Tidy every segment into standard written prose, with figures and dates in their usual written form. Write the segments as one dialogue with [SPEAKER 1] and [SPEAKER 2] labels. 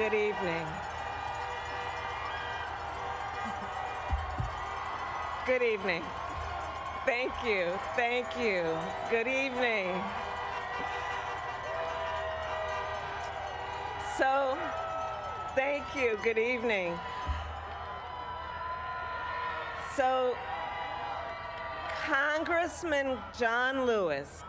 [SPEAKER 1] Good evening. Good evening. Thank you. Thank you. Good evening. So, thank you. Good evening. So, Congressman John Lewis,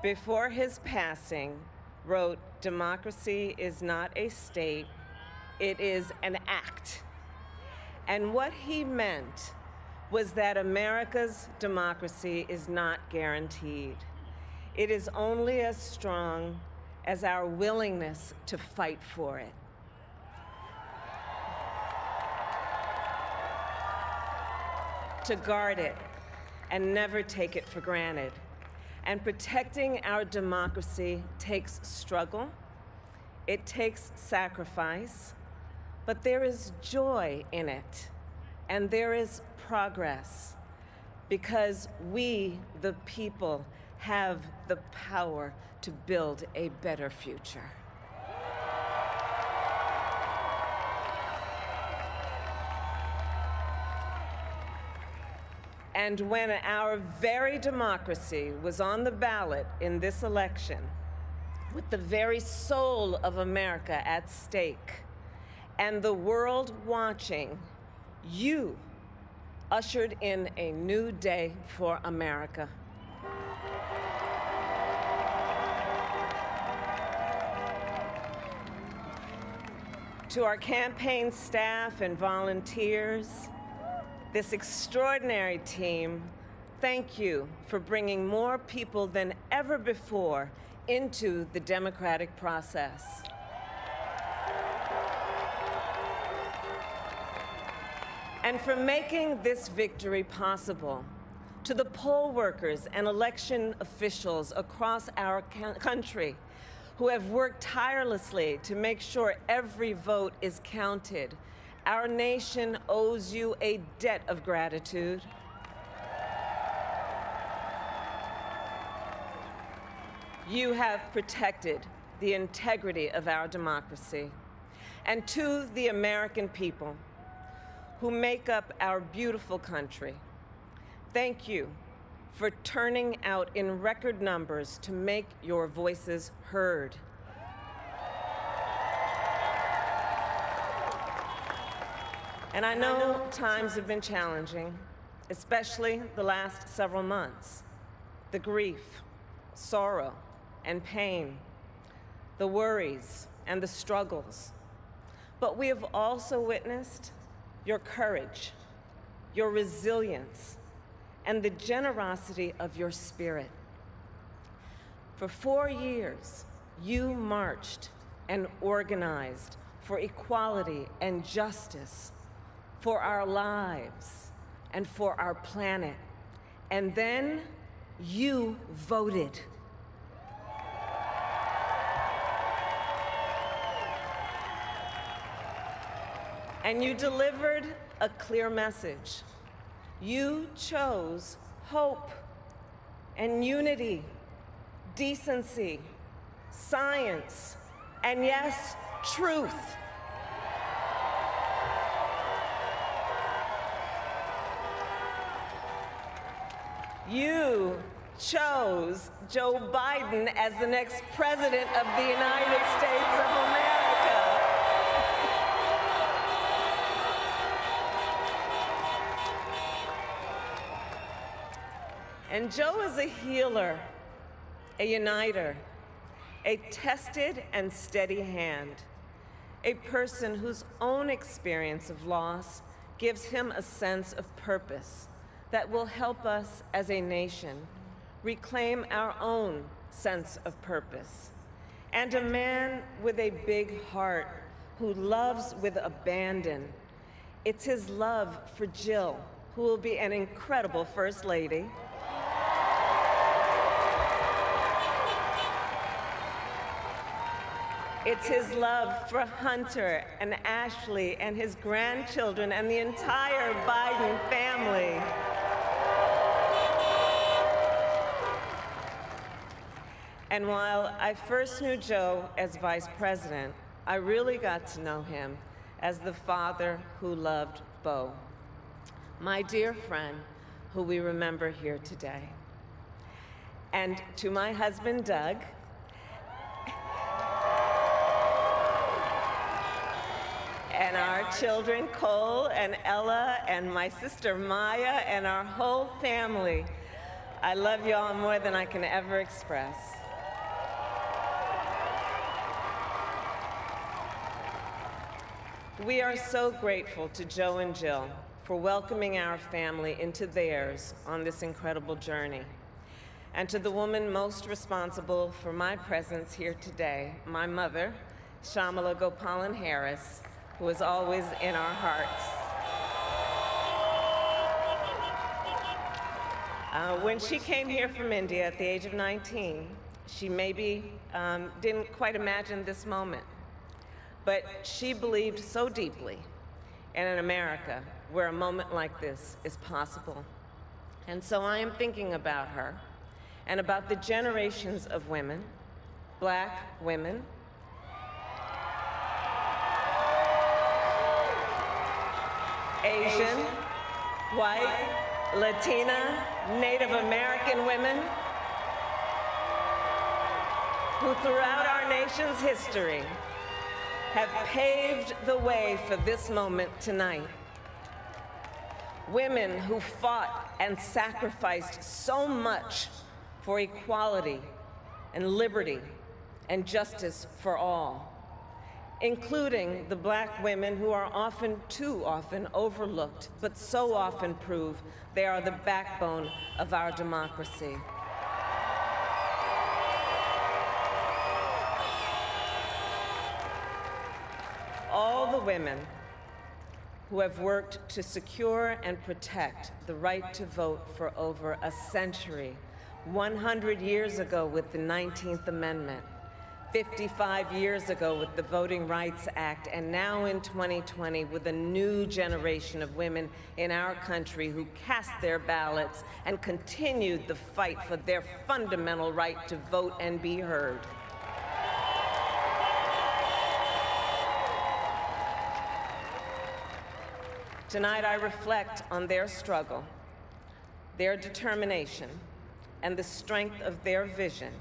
[SPEAKER 1] before his passing, wrote, "Democracy is not a state, it is an act." And what he meant was that America's democracy is not guaranteed. It is only as strong as our willingness to fight for it. To guard it and never take it for granted. And protecting our democracy takes struggle, it takes sacrifice, but there is joy in it, and there is progress, because we, the people, have the power to build a better future. And when our very democracy was on the ballot in this election, with the very soul of America at stake, and the world watching, you ushered in a new day for America. To our campaign staff and volunteers, this extraordinary team, thank you for bringing more people than ever before into the democratic process. And for making this victory possible. To the poll workers and election officials across our country who have worked tirelessly to make sure every vote is counted, our nation owes you a debt of gratitude. You have protected the integrity of our democracy. And to the American people who make up our beautiful country, thank you for turning out in record numbers to make your voices heard. And I know times have been challenging, especially the last several months. The grief, sorrow, and pain, the worries and the struggles. But we have also witnessed your courage, your resilience, and the generosity of your spirit. For 4 years, you marched and organized for equality and justice, for our lives and for our planet. And then you voted. And you delivered a clear message. You chose hope and unity, decency, science, and yes, truth. You chose Joe Biden as the next president of the United States of America. And Joe is a healer, a uniter, a tested and steady hand, a person whose own experience of loss gives him a sense of purpose that will help us as a nation reclaim our own sense of purpose. And a man with a big heart who loves with abandon. It's his love for Jill, who will be an incredible First Lady. It's his love for Hunter and Ashley and his grandchildren and the entire Biden family. And while I first knew Joe as vice president, I really got to know him as the father who loved Bo, my dear friend who we remember here today. And to my husband, Doug, and our children, Cole and Ella, and my sister, Maya, and our whole family, I love you all more than I can ever express. We are so grateful to Joe and Jill for welcoming our family into theirs on this incredible journey. And to the woman most responsible for my presence here today, my mother, Kamala Harris, who is always in our hearts. When she came here from India at the age of 19, she maybe didn't quite imagine this moment. But she believed so deeply in an America where a moment like this is possible. And so I am thinking about her and about the generations of women, Black women, Asian, white, Latina, Native American women who throughout our nation's history have paved the way for this moment tonight. Women who fought and sacrificed so much for equality and liberty and justice for all, including the Black women who are often, too often, overlooked, but so often prove they are the backbone of our democracy. All the women who have worked to secure and protect the right to vote for over a century, 100 years ago with the 19th Amendment, 55 years ago with the Voting Rights Act, and now in 2020 with a new generation of women in our country who cast their ballots and continued the fight for their fundamental right to vote and be heard. Tonight, I reflect on their struggle, their determination, and the strength of their vision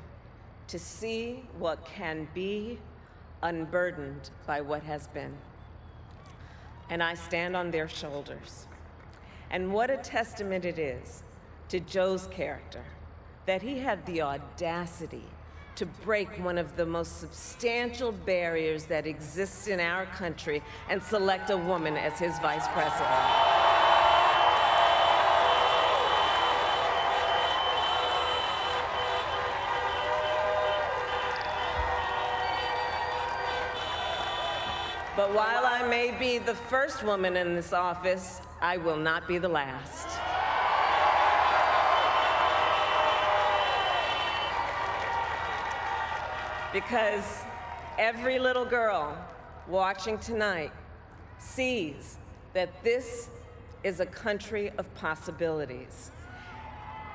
[SPEAKER 1] to see what can be unburdened by what has been. And I stand on their shoulders. And what a testament it is to Joe's character that he had the audacity to break one of the most substantial barriers that exists in our country and select a woman as his vice president. But while I may be the first woman in this office, I will not be the last. Because every little girl watching tonight sees that this is a country of possibilities.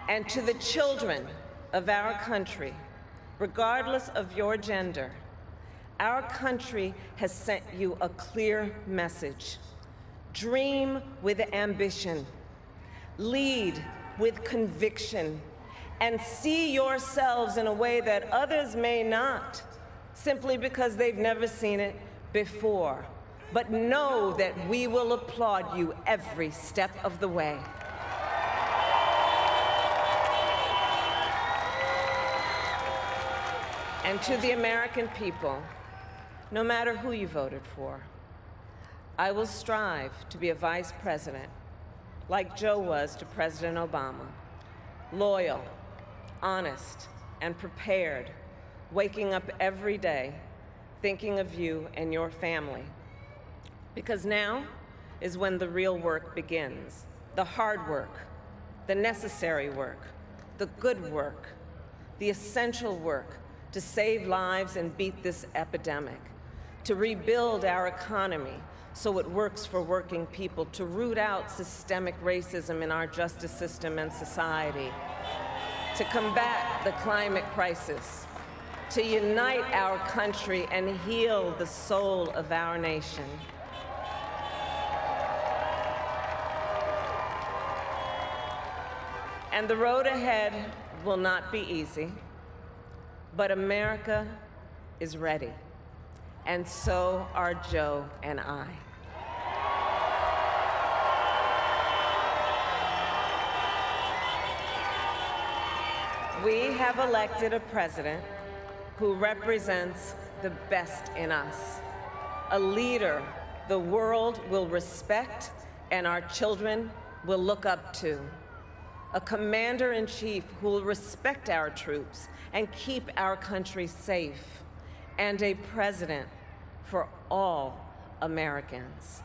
[SPEAKER 1] And to the children of our country, regardless of your gender, our country has sent you a clear message. Dream with ambition, lead with conviction, and see yourselves in a way that others may not, simply because they've never seen it before. But know that we will applaud you every step of the way. And to the American people, no matter who you voted for, I will strive to be a vice president, like Joe was to President Obama, loyal, honest, and prepared, waking up every day thinking of you and your family. Because now is when the real work begins, the hard work, the necessary work, the good work, the essential work to save lives and beat this epidemic, to rebuild our economy so it works for working people, to root out systemic racism in our justice system and society, to combat the climate crisis, to unite our country and heal the soul of our nation. And the road ahead will not be easy, but America is ready, and so are Joe and I. We have elected a president who represents the best in us, a leader the world will respect and our children will look up to, a commander-in-chief who will respect our troops and keep our country safe, and a president for all Americans.